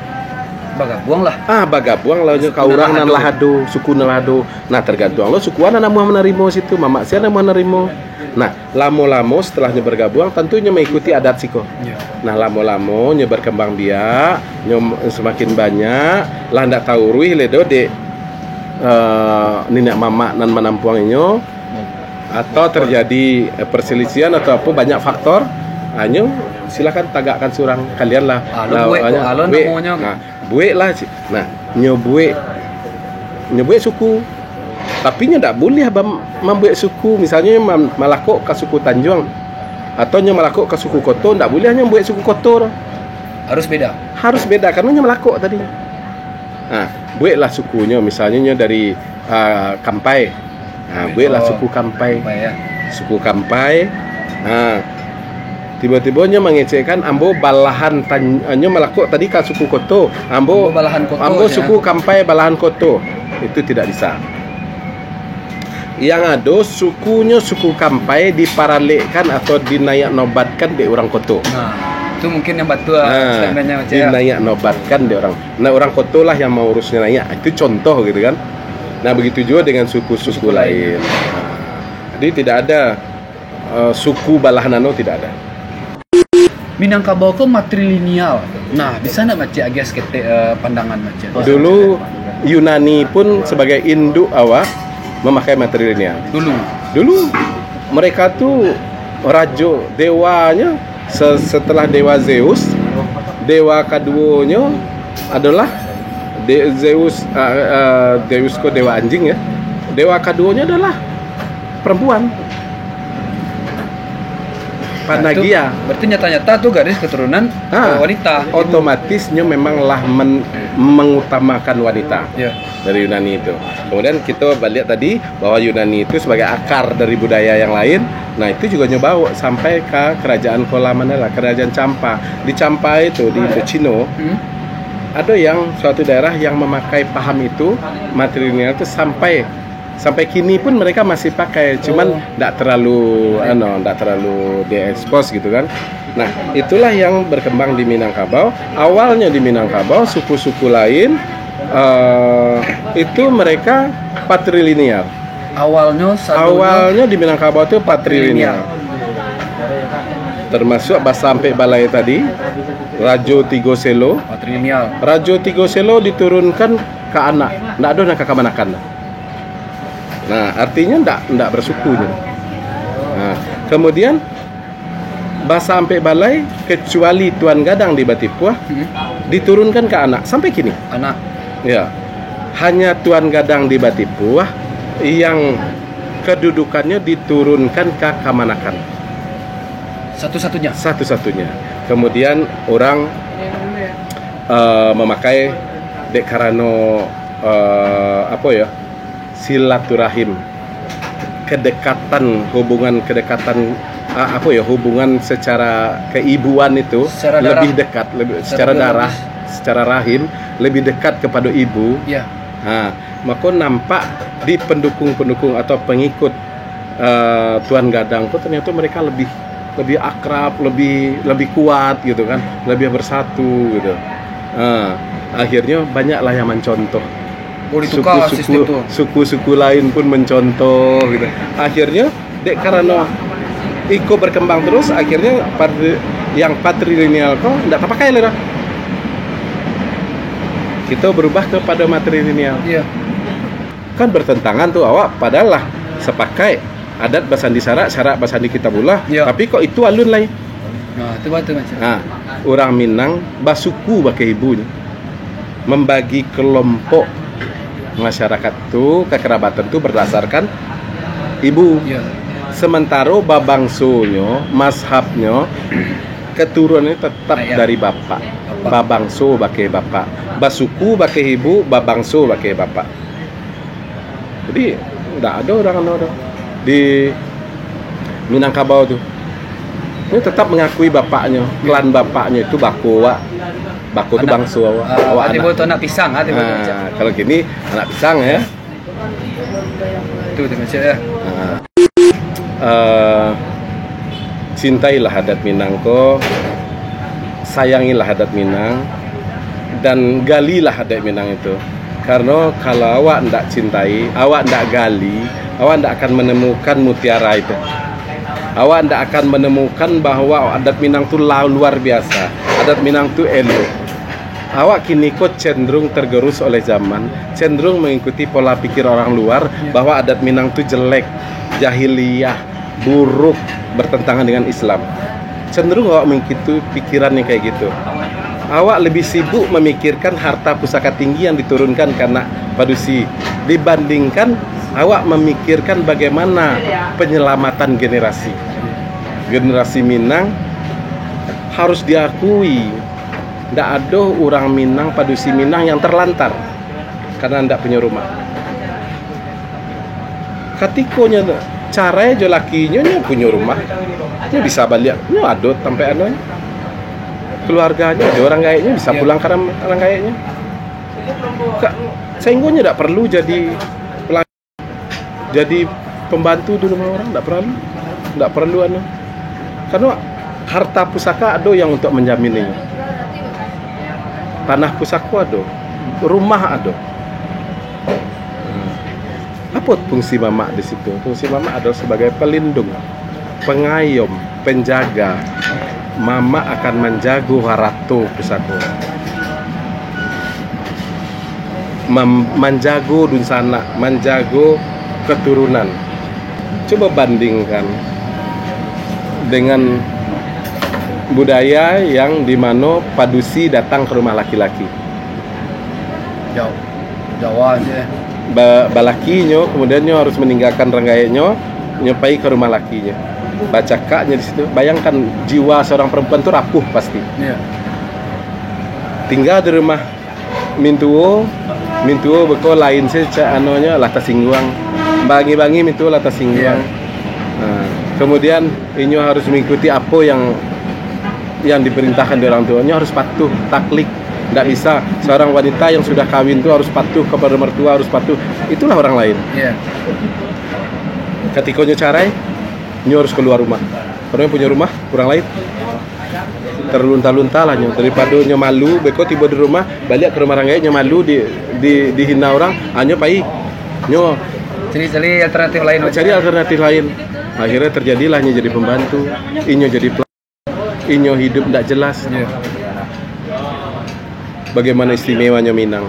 Bagabuang lah.
Bagabuang lah nyo kaurang nan lahado, suku lahado. Nah, tergantung lo sukuan ana mau menerima situ, mama siapa mau menerima. Nah, lamo-lamo setelahnya bergabung tentunya mengikuti adat siko.
Yeah.
Nah, lamo-lamo nya berkembang biak, semakin banyak, lah ndak tahu ruih ledo de ninak mama nan menampuanginyo atau terjadi perselisihan atau apa banyak faktor. Nyo silakan tagakkan surang kalian lah. Buek lah. Nah, nyobuek suku. Tapi nyo tak boleh membuat suku, misalnya malakok ke suku Tanjuang atau nyo malakok ke suku Koto, tak boleh hanya membuat suku Koto.
Harus beda
karena nyo malakok tadi. Nah, buatlah sukunya, misalnya nyo dari Kampai. Nah, buatlah suku Kampai. Suku Kampai. Nah, tiba-tiba nyo mengecekkan ambo balahan nyo malakok tadi ke suku Koto, ambo suku Kampai balahan Koto. Itu tidak bisa. Yang ada sukunya suku Kampai diparalekkan atau dinayak nobatkan di orang Koto.
Nah, itu mungkin yang betul statementnya macam
dinayak nobatkan di orang. Nah, orang Koto lah yang mau urusnya nayak. Itu contoh gitu kan. Nah, begitu juga dengan suku-suku lain. Jadi tidak ada suku balahanano, tidak ada.
Minangkabau ko matrilineal. Nah, bisa nggak macam agias kete pandangan macam?
Dulu Yunani pun sebagai induk awak memakai matrilineal. Dulu mereka tuh rajo dewanya setelah dewa Zeus, dewa keduanya adalah Zeus kok dewa anjing ya. Dewa keduanya adalah perempuan. Panagia.
Berarti nyata-nyata tuh garis keturunan wanita.
Otomatisnya memanglah mengutamakan wanita dari Yunani itu. Kemudian kita lihat tadi bahwa Yunani itu sebagai akar dari budaya yang lain. Nah itu juga nyoba sampai ke kerajaan Kolamanela, kerajaan Champa. Di Champa itu di Ticino, ada yang suatu daerah yang memakai paham itu matrilineal itu sampai kini pun mereka masih pakai, cuman tidak terlalu diekspos gitu kan. Nah itulah yang berkembang di Minangkabau. Awalnya di Minangkabau suku-suku lain itu mereka patrilineal. Awalnya di Minangkabau itu patrilineal. Termasuk sampai balai tadi, Rajo Tigoselo.
Patrilineal.
Rajo Tigoselo diturunkan ke anak, tidak ada nak kemanakan. Nah, artinya enggak bersuku. Nah, kemudian bahasa sampai balai kecuali Tuan Gadang di Batipuah diturunkan ke anak sampai kini.
Anak.
Ya. Hanya Tuan Gadang di Batipuah yang kedudukannya diturunkan ke Kamanakan. Satu-satunya. Kemudian orang memakai dek karano silaturahim, hubungan secara keibuan itu lebih dekat, secara darah, secara rahim lebih dekat kepada ibu.
Ya.
Nah, maka nampak di pendukung atau pengikut Tuan Gadang itu ternyata mereka lebih akrab, lebih kuat gitu kan, lebih bersatu gitu. Akhirnya banyaklah yang mencontoh. Suku-suku lain pun mencontoh gitu. Akhirnya karena Iko berkembang terus, akhirnya yang patrilineal kok tidak terpakai lah. Kita berubah kepada matrilineal.
Iya. Kan
bertentangan tuh awak, padahal lah sepakai adat basandi syarat basandi kitabullah. Tapi kok itu alun lain.
Nah, itu betul macam.
Nah, orang Minang basuku pakai ibunya. Membagi kelompok masyarakat tuh kekerabatan tuh berdasarkan ibu. Sementara babangsonya, mazhabnya keturunannya tetap dari bapak. Babangso pakai bapak, basuku pakai ibu, babangso pakai bapak. Jadi tidak ada orang di Minangkabau tuh. Ini tetap mengakui bapaknya, klan bapaknya itu Bakowa. Bako itu bangso awak
anak pisang.
Kalau gini anak pisang ya.
Itu macam ya.
Cintailah adat Minang ko, sayangilah adat Minang, dan galilah adat Minang itu. Karena kalau awak tidak cintai, awak tidak gali, awak tidak akan menemukan mutiara itu. Awak tidak akan menemukan bahwa adat Minang itu luar biasa. Adat Minang itu elok. Awak kini kok cenderung tergerus oleh zaman, cenderung mengikuti pola pikir orang luar bahwa adat Minang itu jelek, jahiliyah, buruk, bertentangan dengan Islam. Cenderung awak mengikuti pikiran yang kayak gitu. Awak lebih sibuk memikirkan harta pusaka tinggi yang diturunkan karena padusi, dibandingkan awak memikirkan bagaimana penyelamatan generasi Minang. Harus diakui, tidak ada orang Minang, padusi Minang yang terlantar karena tidak punya rumah. Katikonya caranya jo lakinya punya rumah, dia bisa balik, ada sampai anunya. Keluarganya, ada orang kayaknya bisa pulang ke orang kayaknya. Sehingga tidak perlu jadi pembantu di rumah orang, tidak perlu karena harta pusaka ada yang untuk menjamin ini. Tanah pusaka ada, rumah ada. Apa fungsi mamak di situ? Fungsi mamak adalah sebagai pelindung, pengayom, penjaga. mama akan menjago harato pusaku. Menjago dunsana, menjago keturunan. Coba bandingkan dengan budaya yang dimana padusi datang ke rumah laki-laki.
Jawa aja.
Balakinya kemudian nyo harus meninggalkan renggayanya, nyopai ke rumah lakinya. Baca kaknya di situ. Bayangkan jiwa seorang perempuan itu rapuh pasti.
Iya.
Tinggal di rumah mintuo beko lain sih anonya lata singguang. Bangi-bangi mintuo lata singguang. Nah, kemudian inyo harus mengikuti apa yang diperintahkan dari orang tuanya, harus patuh, taklid. Tidak bisa seorang wanita yang sudah kawin itu harus patuh kepada mertua, harus patuh. Itulah orang lain.
Iya.
Ketika nyo carai, nyo harus keluar rumah. Karena punya rumah, orang lain terlunta-lunta lah nyo. Daripada nyo malu, beko tiba di rumah, balik ke rumah orang lain, nyo malu dihina orang, nyo pai, nyo
Cari alternatif lain.
Cari alternatif lain. Akhirnya terjadilah nyo jadi pembantu, inyo jadi inyo hidup tidak jelas.
Iya.
Bagaimana istimewanya Minang?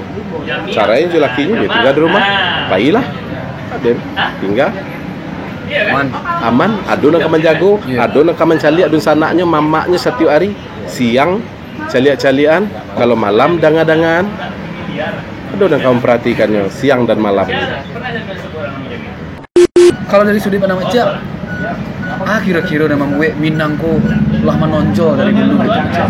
Caranya je lakinya dia tinggal di rumah, pailah, tinggal aman, adun yang menjago, adun yang mencali adun sanaknya, mamaknya setiap hari, siang calian-calian, kalau malam dangan-dangan, adun yang kamu perhatikannya siang dan malam.
Kalau dari sudut pandang Maca, kira-kira memang Minangku lah menonjol dari dulu gitu Maca.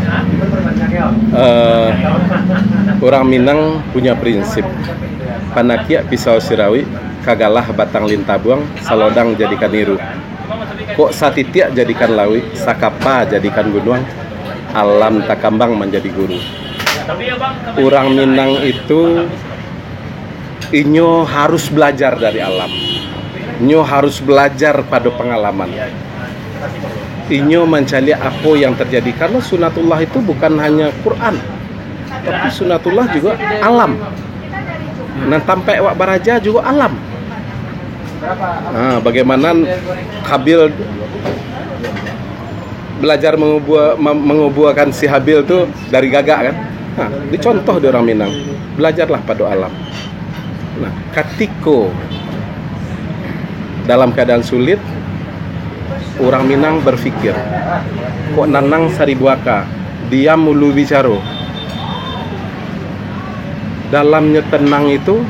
Orang Minang punya prinsip, panakia pisau sirawi, kagalah batang lintabuang, salodang jadikan niru. Kok satitiak jadikan lawi, sakapa jadikan gunung, alam takambang menjadi guru. Orang Minang itu inyo harus belajar dari alam. Inyo harus belajar pada pengalaman. Inyo mencari apa yang terjadi, karena sunatullah itu bukan hanya Quran, tapi sunatullah juga alam. Nah, sampai wak baraja juga alam. Nah, bagaimana Habil belajar mengubuakan si Habil itu dari gagak kan? Nah, dicontoh di orang Minang. Belajarlah pada alam. Nah, ketika dalam keadaan sulit, orang Minang berpikir, kok nanang saribuaka, dia mulu bicara. Dalamnya tenang itu,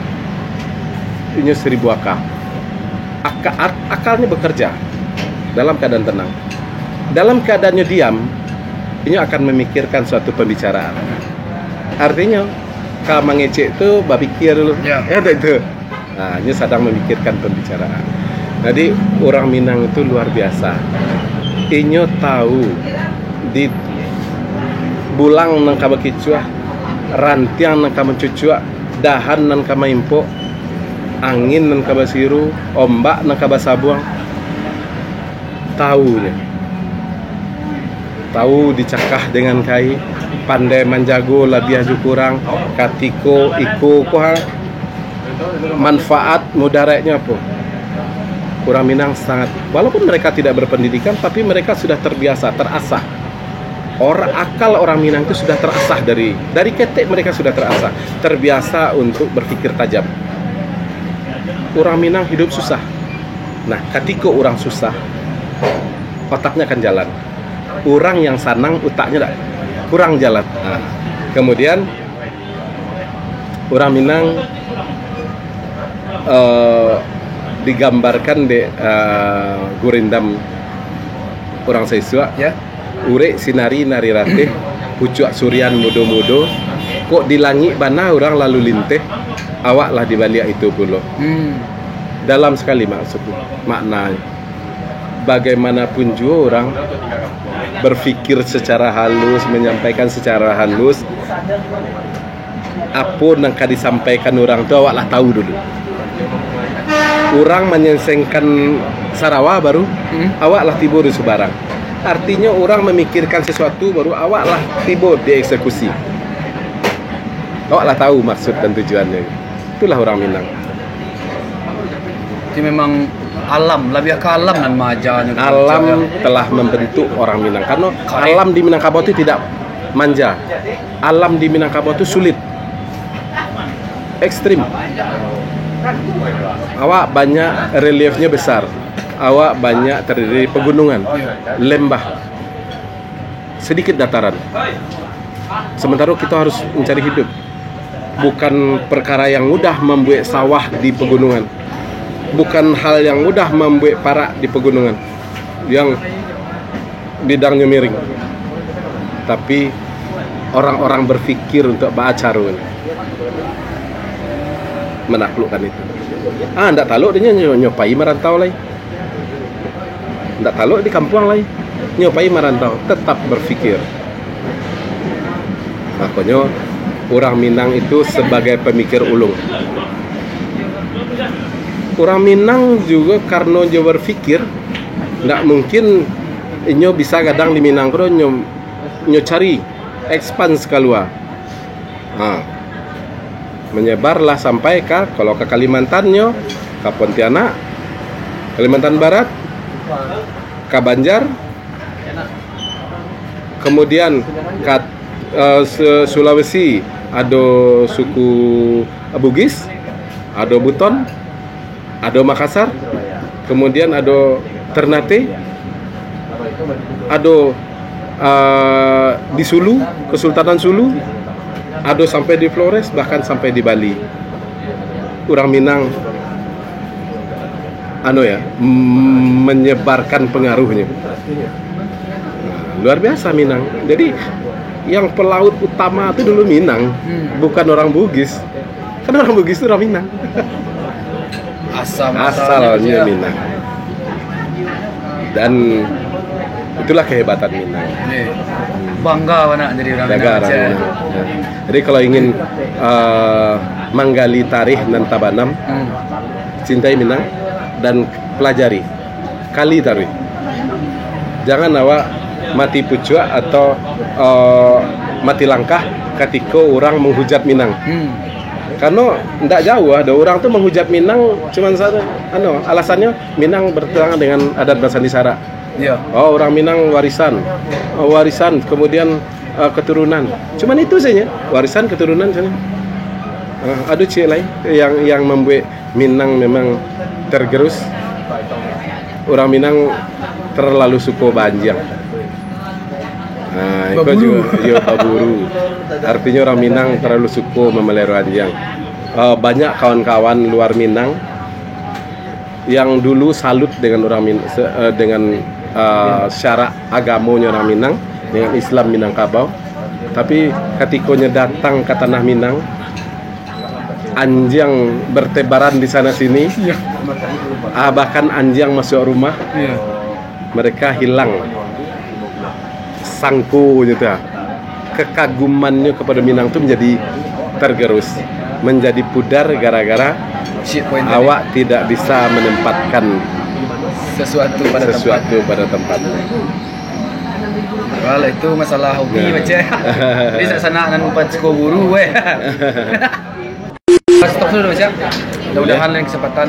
ini saribuaka. Akalnya bekerja dalam keadaan tenang. Dalam keadaannya diam, ini akan memikirkan suatu pembicaraan. Artinya, kalau mengecek itu, berpikir dulu. Ya itu. Nah, ini sedang memikirkan pembicaraan. Jadi orang Minang itu luar biasa. Inyo tahu di bulang nang kaba kicuah, rantiang nang kaba mencucuak, dahan nang kaba impok, angin nang kaba siru, ombak nang kaba sabuang. Tahu dicakah dengan kai, pandai menjago labiah jukurang, katiko iko koha, manfaat mudaratnya apa? Orang Minang sangat, walaupun mereka tidak berpendidikan, tapi mereka sudah terbiasa, terasah. Akal orang Minang itu sudah terasah dari ketek, mereka sudah terbiasa untuk berpikir tajam. Orang Minang hidup susah. Nah, ketika orang susah, otaknya akan jalan. Orang yang sanang, otaknya kurang jalan. Nah, kemudian orang Minang digambarkan di gurindam orang Saisua, ya. Ure sinari nari ratih, pucuk surian mudo-mudo, kok di langit bana orang lalu linteh, awaklah di balik itu pula. Dalam sekali maksudnya, maknanya. Bagaimanapun juga orang berpikir secara halus, menyampaikan secara halus, apa yang disampaikan orang itu awaklah tahu dulu. Orang menyelesaikan Sarawak baru awaklah tiba di Subarang. Artinya orang memikirkan sesuatu baru awaklah tiba dieksekusi. Awaklah tahu maksud dan tujuannya. Itulah orang Minang.
Jadi memang Alam, lebih ke alam dan majanya.
Alam telah membentuk orang Minang karena alam di Minangkabau itu tidak manja. Alam di Minangkabau itu sulit, ekstrim. Awak banyak reliefnya besar. Awak banyak terdiri pegunungan, lembah, sedikit dataran. Sementara kita harus mencari hidup. Bukan perkara yang mudah membuat sawah di pegunungan. Bukan hal yang mudah membuat parak di pegunungan yang bidangnya miring. Tapi orang-orang berpikir untuk baacaru menaklukkan itu. Ndak taluk dia nyopai merantau lagi. Ndak taluk di kampung lagi. Nyopai merantau, tetap berpikir. Makanya orang Minang itu sebagai pemikir ulung. Orang Minang juga karena dia berpikir, ndak mungkin inyo bisa kadang di Minang kro nyo cari expand keluar. Menyebarlah sampai kalau ke Kalimantan nyo, ke Pontianak, Kalimantan Barat, ke Banjar, kemudian ke Sulawesi ada suku Bugis, ada Buton, ada Makassar, kemudian ada Ternate, ada di Sulu, Kesultanan Sulu, ada sampai di Flores, bahkan sampai di Bali. Orang Minang menyebarkan pengaruhnya. Luar biasa Minang. Jadi yang pelaut utama itu dulu Minang, bukan orang Bugis. Karena orang Bugis itu orang Minang. Asalnya Minang. Dan itulah kehebatan Minang.
Bangga anak jadi orang Minang.
Jadi kalau ingin menggali tarikh dan tabanam, cintai Minang dan pelajari kali tarikh. Jangan awak mati pucuk atau mati langkah ketika orang menghujat Minang. Karena tidak jauh ada orang tuh menghujat Minang cuman satu alasannya Minang bertentangan dengan adat Basa Nisara.
Iya.
Oh, orang Minang warisan. Warisan kemudian keturunan. Cuman itu saja, warisan keturunan saja. Ada cik lain yang membuat Minang memang tergerus. Orang Minang terlalu suka banjang. Itu juga baburu. Artinya orang Minang terlalu suka memelihara anjing. Banyak kawan-kawan luar Minang yang dulu salut dengan orang Minang, dengan syarak agamanya orang Minang, dengan Islam Minangkabau. Tapi ketikanya datang ke tanah Minang, anjing bertebaran di sana sini, bahkan anjing masuk rumah, mereka hilang sangku gitu. Kekagumannya kepada Minang itu menjadi tergerus, menjadi pudar gara-gara awak tidak bisa menempatkan
sesuatu
pada tempatnya.
Kalau itu masalah hobi macam. Jadi sana dan empat sekolah buru Stop dulu macam. Mudah-mudahan lain kesempatan.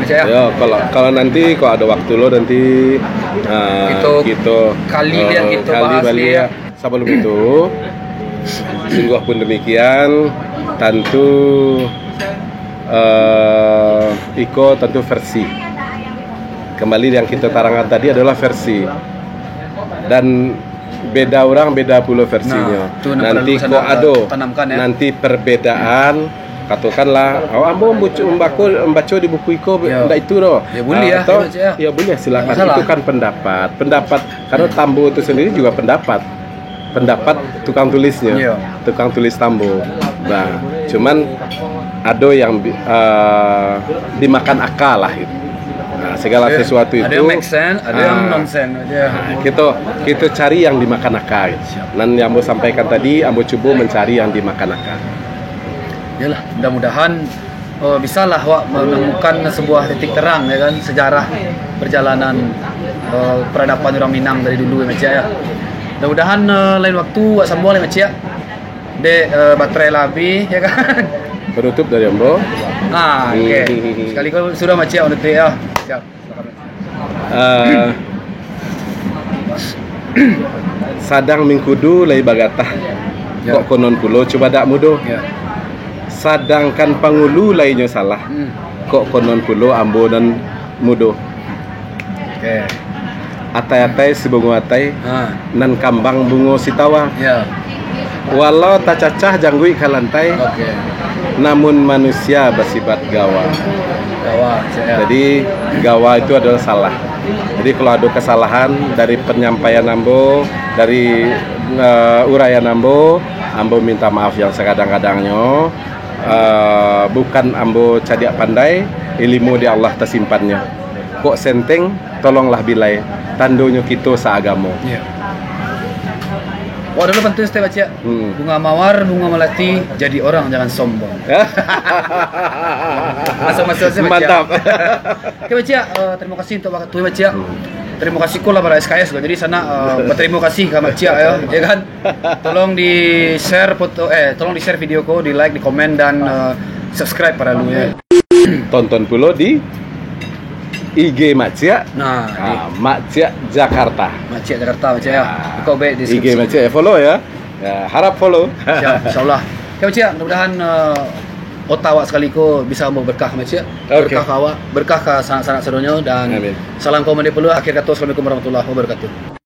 Macam ya.
Ya, kalau nanti kalau ada waktu lo nanti kita
kali bahas dia.
Sebelum itu sungguh pun demikian tentu tentu versi. Kembali yang kita tarangkan tadi adalah versi. Dan beda orang beda pula versinya. Nanti kok ada nanti perbedaan, katakanlah ambo membaca di buku iko ndak itu loh.
Ya boleh
ya boleh silakan. Itu kan pendapat karena Tambo itu sendiri juga pendapat tukang tulisnya, tukang tulis Tambo. Nah, cuman ada yang dimakan akal lah gitu. Nah, segala sesuatu itu
ada yang make sense, ada yang nonsense.
Kita cari yang dimakan akal. Dan yang Ambo sampaikan tadi, Ambo coba mencari yang dimakan akal.
Yalah, mudah-mudahan bisalah wak menemukan sebuah titik terang ya kan, sejarah perjalanan peradaban orang Minang dari dulu ya macam ya. Mudah-mudahan lain waktu wak sambung lain macam ya. Dek baterai labi ya kan.
penutup dari Ambo.
Oke. Sekali kau sudah macam on the tree ya. Siap.
Sadang mingkudu lai bagatah.
Ya.
Kok konon pulo coba dak mudo.
Ya.
Sadangkan pangulu lainnya salah. Kok konon pulo ambo dan mudo.
Oke.
Atai-atai si bungo atai. Nan kambang bungo sitawa.
Ya.
Walau tak cacah janggui kalantai.
Oke.
Namun manusia bersifat gawa.
Gawa.
Jadi gawa itu adalah salah. Jadi kalau ada kesalahan dari penyampaian ambo, dari uraian ambo minta maaf yang sekadang-kadangnya. Bukan ambo cadiak pandai, ilmu di Allah tersimpannya. Kok senteng, tolonglah bilai. Tandonya kita seagamo.
Iya. Wah, dulu penting saya baca. Bunga mawar, bunga melati, jadi orang jangan sombong. Masuk-masuk saya baca.
Mantap.
Oke baca, terima kasih untuk waktu baca. Terima kasih pula pada SKS. Jadi sana berterima kasih ke Baca ya kan. Tolong di share foto, tolong di share videoku, di like, di komen dan subscribe pada lu ya.
Tonton pula di IG Macia. Macia Jakarta.
Macia Jakarta Macia ya. Kau baik di
IG Macia follow ya. Harap follow.
Insyaallah. Oke Macia, mudah-mudahan Ottawa sekali ko bisa mau berkah Macia. Berkah kawa, berkah ke sanak-sanak sedonya dan amin. Salam kau mende perlu akhir kata. Assalamualaikum warahmatullahi wabarakatuh.